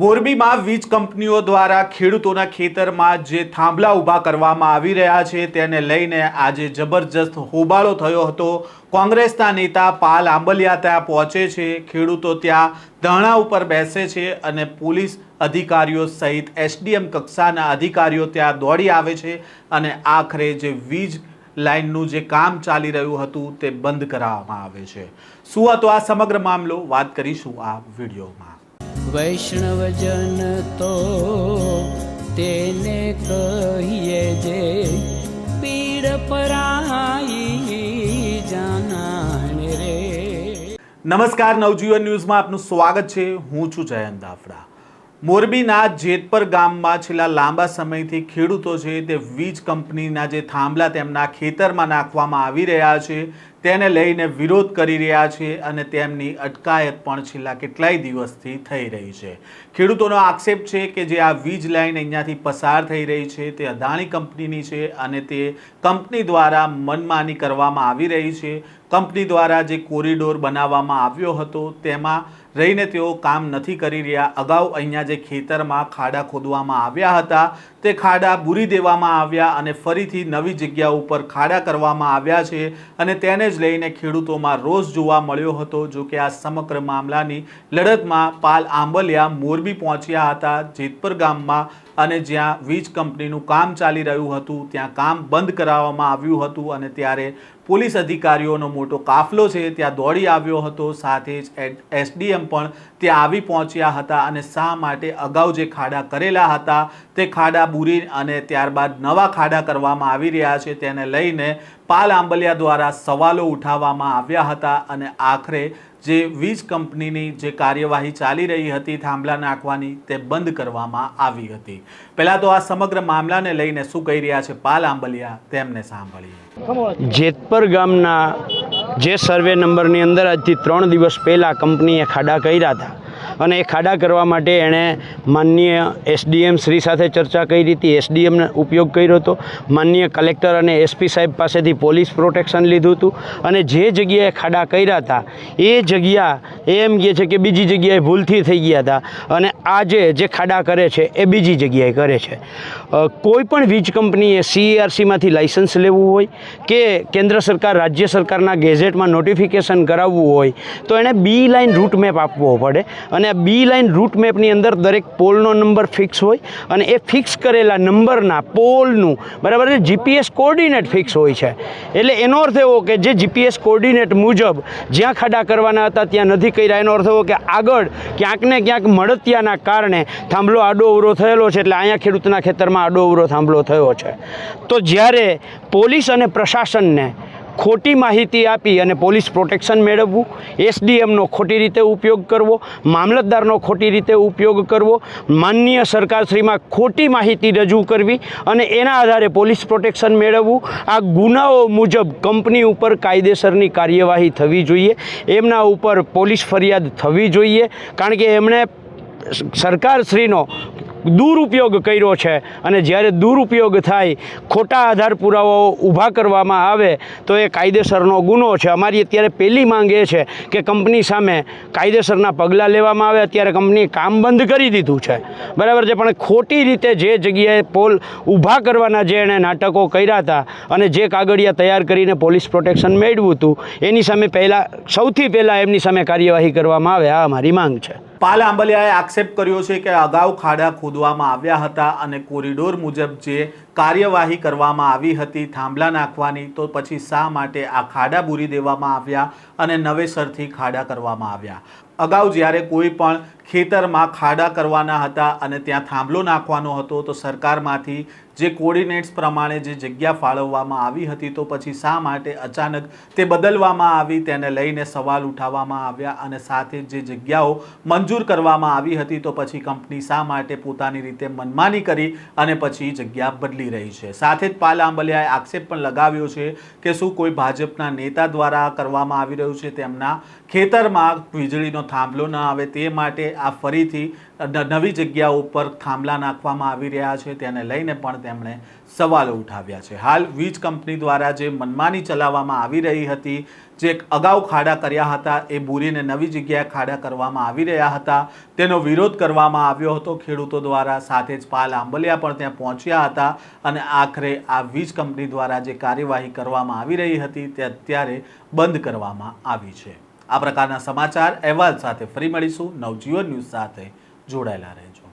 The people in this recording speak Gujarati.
મોરબીમાં વીજ કંપનીઓ દ્વારા ખેડૂતોના ખેતરમાં જે થાંભલા ઊભા કરવામાં આવી રહ્યા છે તેને લઈને આજે જબરજસ્ત હોબાળો થયો હતો। કોંગ્રેસના નેતા પાલ આંબલિયા ત્યાં પહોંચે છે, ખેડૂતો ત્યાં ધરણા ઉપર બેસે છે અને પોલીસ અધિકારીઓ સહિત એસડીએમ કક્ષાના અધિકારીઓ ત્યાં દોડી આવે છે અને આખરે જે વીજ લાઇનનું જે કામ ચાલી રહ્યું હતું તે બંધ કરાવવામાં આવે છે। શું હતો આ સમગ્ર મામલો, વાત કરીશું આ વિડીયોમાં। વૈષ્ણવજન તો તેને કહીએ જે પીડ પરાઈ જાનાને રે। નમસ્કાર, નવજીવન ન્યૂઝમાં આપનું સ્વાગત છે। હું છું જયંત દાફડા। મોરબીના જેતપર ગામમાં છેલ્લા લાંબા સમયથી ખેડૂતો છે તે વીજ કંપનીના જે થાંભલા તેમના ખેતરમાં નાખવામાં આવી રહ્યા છે તેને લઈને વિરોધ કરી રહ્યા છે અને તેમની અટકાયત પણ છેલ્લા કેટલાય દિવસથી થઈ રહી છે। ખેડૂતોનો આક્ષેપ છે કે જે આ વીજ લાઇન અહીંયાથી પસાર થઈ રહી છે તે અદાણી કંપનીની છે અને તે કંપની દ્વારા મનમાની કરવામાં આવી રહી છે। કંપની દ્વારા જે કોરિડોર બનાવવામાં આવ્યો હતો તેમાં રહીને તેઓ કામ નથી કરી રહ્યા। અગાઉ અહીંયા જે ખેતરમાં ખાડા ખોદવામાં આવ્યા હતા તે ખાડા બૂરી દેવામાં આવ્યા અને ફરીથી નવી જગ્યા ઉપર ખાડા કરવામાં આવ્યા છે અને તેને જ લઈને ખેડૂતોમાં રોષ જોવા મળ્યો હતો। જો કે આ સમગ્ર મામલાની લડતમાં પાલ આંબલિયા મોરબી પહોંચ્યા હતા જેતપર ગામમાં અને જ્યાં વીજ કંપનીનું કામ ચાલી રહ્યું હતું ત્યાં કામ બંધ કરાવવામાં આવ્યું હતું અને ત્યારે પોલીસ અધિકારીઓનો મોટો કાફલો છે ત્યાં દોડી આવ્યો હતો। સાથે જ એસડીએમ પણ ત્યાં આવી પહોંચ્યા હતા અને શા માટે અગાઉ જે ખાડા કરેલા હતા તે ખાડા બૂરી અને ત્યારબાદ નવા ખાડા કરવામાં આવી રહ્યા છે તેને લઈને પાલ આંબલિયા દ્વારા સવાલો ઉઠાવવામાં આવ્યા હતા અને આખરે જે વીજ કંપનીની જે કાર્યવાહી ચાલી રહી હતી થાંભલા નાખવાની તે બંધ કરવામાં આવી હતી। પહેલાં તો આ સમગ્ર મામલાને લઈને શું કહી રહ્યા છે પાલ આંબલિયા તેમને સાંભળીએ। જેતપર ગામના જે સર્વે નંબરની અંદર આજથી 3 દિવસ પહેલાં કંપનીએ ખાડા કર્યા હતા અને એ ખાડા કરવા માટે એણે માનનીય એસડીએમ શ્રી સાથે ચર્ચા કરી હતી, એસડીએમને ઉપયોગ કર્યો હતો, માનનીય કલેક્ટર અને એસપી સાહેબ પાસેથી પોલીસ પ્રોટેક્શન લીધું હતું અને જે જગ્યાએ ખાડા કર્યા હતા એ જગ્યા એમ કહે છે કે બીજી જગ્યાએ ભૂલથી થઈ ગયા હતા અને આજે જે ખાડા કરે છે એ બીજી જગ્યાએ કરે છે। કોઈ પણ વીજ કંપનીએ CERCમાંથી લાઇસન્સ લેવું હોય કે કેન્દ્ર સરકાર રાજ્ય સરકારના ગેઝેટમાં નોટિફિકેશન કરાવવું હોય તો એણે બી લાઇન રૂટ મેપ આપવો પડે અને આ બી લાઇન રૂટ મેપની અંદર દરેક પોલનો નંબર ફિક્સ હોય અને એ ફિક્સ કરેલા નંબરના પોલનું બરાબર છે જીપીએસ કોઓર્ડિનેટ ફિક્સ હોય છે। એટલે એનો અર્થ એવો કે જે જીપીએસ કોઓર્ડિનેટ મુજબ જ્યાં ખાડા કરવાના હતા ત્યાં નથી કર્યા, એનો અર્થ એવો કે આગળ ક્યાંક ને ક્યાંક મળતિયાના કારણે થાંભલો આડો અવરો થયેલો છે એટલે અહીંયા ખેડૂતના ખેતરમાં આડો અવરો થાંભલો થયો છે। તો જ્યારે પોલીસ અને પ્રશાસનને ખોટી માહિતી આપી અને પોલીસ પ્રોટેક્શન મેળવવું, એસડીએમનો ખોટી રીતે ઉપયોગ કરવો, મામલતદારનો ખોટી રીતે ઉપયોગ કરવો, માનનીય સરકારશ્રીમાં ખોટી માહિતી રજૂ કરવી અને એના આધારે પોલીસ પ્રોટેક્શન મેળવવું, આ ગુનાઓ મુજબ કંપની ઉપર કાયદેસરની કાર્યવાહી થવી જોઈએ, એમના ઉપર પોલીસ ફરિયાદ થવી જોઈએ કારણ કે એમણે સરકારશ્રીનો દુરુપયોગ કર્યો છે અને જ્યારે દુરુપયોગ થાય, ખોટા આધાર પુરાવાઓ ઊભા કરવામાં આવે તો એ કાયદેસરનો ગુનો છે। અમારી અત્યારે પહેલી માંગ એ છે કે કંપની સામે કાયદેસરના પગલાં લેવામાં આવે। અત્યારે કંપનીએ કામ બંધ કરી દીધું છે બરાબર છે, પણ ખોટી રીતે જે જગ્યાએ પોલ ઊભા કરવાના જે એણે નાટકો કર્યા હતા અને જે કાગળિયા તૈયાર કરીને પોલીસ પ્રોટેક્શન મેળવ્યું હતું એની સામે સૌથી પહેલાં એમની સામે કાર્યવાહી કરવામાં આવે, આ અમારી માંગ છે। પાલ આંબલિયાએ આક્ષેપ કર્યો છે કે અગાઉ ખાડા ખોદવામાં આવ્યા હતા અને કોરિડોર મુજબ જે કાર્યવાહી કરવામાં આવી હતી થાંભલા નાખવાની તો પછી શા માટે આ ખાડા બૂરી દેવામાં આવ્યા અને નવેસરથી ખાડા કરવામાં આવ્યા। અગાઉ જ્યારે કોઈ પણ ખેતરમાં ખાડા કરવાના હતા અને ત્યાં થાંભલો નાખવાનો હતો તો સરકારમાંથી જે કોર્ડિનેટ્સ પ્રમાણે જે જગ્યા ફાળવવામાં આવી હતી તો પછી શા માટે અચાનક તે બદલવામાં આવી તેને લઈને સવાલ ઉઠાવવામાં આવ્યા અને સાથે જે જગ્યાઓ મંજૂર કરવામાં આવી હતી તો પછી કંપની શા માટે પોતાની રીતે મનમાની કરી અને પછી જગ્યા બદલી રહી છે। સાથે જ પાલ આંબલિયાએ આક્ષેપ પણ લગાવ્યો છે કે શું કોઈ ભાજપના નેતા દ્વારા કરવામાં આવી રહ્યું છે તેમના ખેતરમાં વીજળીનો થાંભલો ન આવે તે માટે આ ફરીથી નવી જગ્યાઓ ઉપર થાંભલા નાખવામાં આવી રહ્યા છે તેને લઈને પણ તેમણે સવાલો ઉઠાવ્યા છે. હાલ વીજ કંપની દ્વારા જે મનમાની ચલાવવામાં આવી રહી હતી, જે અગાઉ ખાડા કર્યા હતા એ બૂરીને નવી જગ્યાએ ખાડા કરવામાં આવી રહ્યા હતા, તેનો વિરોધ કરવામાં આવ્યો હતો ખેડૂતો દ્વારા. સાથે જ પાલ આંબલિયા પણ ત્યાં પહોંચ્યા હતા અને આખરે આ વીજ કંપની દ્વારા જે કાર્યવાહી કરવામાં આવી રહી હતી તે અત્યારે બંધ કરવામાં આવી છે. આ પ્રકારના સમાચાર અહેવાલ સાથે ફરી મળીશું. નવજીવન ન્યૂઝ સાથે જોડાયેલા રહેજો.